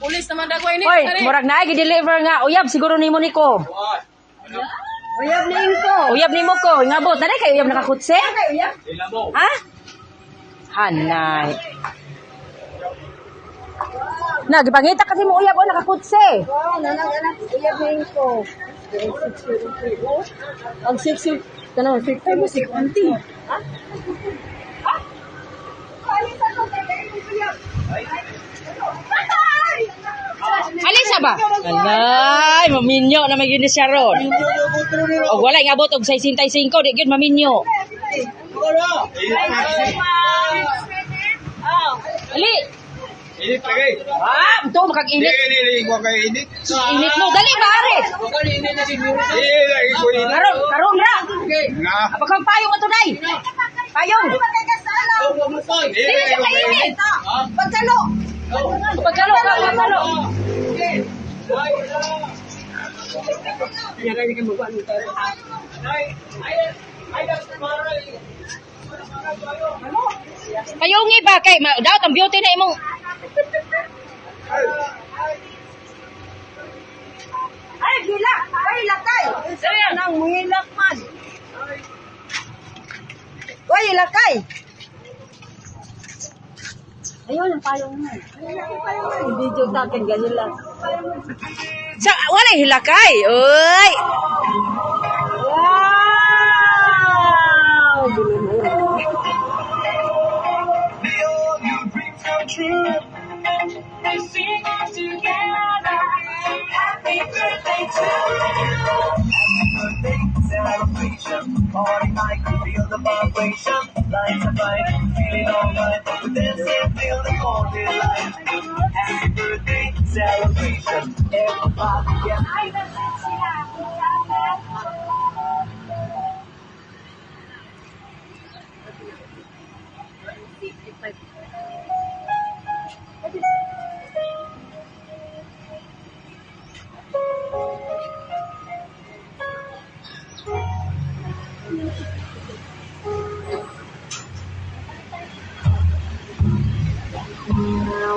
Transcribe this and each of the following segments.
Pulis naman daw ini. Hoy, murag na gi-deliver nga. Uyab siguro nimo niko. Uyab ni info. Uyab nimo ko. Ngabot na kay uyab nakakutse. Ha? Hanay. Na, gipangita kasi mo uyab o nakakutse. Oh, anak uyab ni info. Ang sexy. Tanong, sexy mo si Kunti. Ha? Ha? Kalita ko kay uyab. Alisa ba? Alay, maminyo na may yun siya ron. O wala, ngabot og 65, di yun maminyo. Ali! Init lagi. Ah, ito makag-init. Ini ko kay init. Init mo, dali ba, Aris? Lagi ko init. Karon na. Na. Apakang payong ito, Day. Payong. Dili ko kay init. Pagkalo. Pagkalo. Payungi ba kay daw ang beauty na imong Ay, gila. Ay, lakay. Nang muhilak man. Uy, lakay. Ayun, ang payong mo. Video sa akin, ganyan lang. sa wala hilakay. Oy. Wow! Party night, feel the vibration. Lights are bright, feeling alright. We're dancing, feel the morning light. Happy birthday celebration. Everybody, yeah.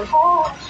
Oh,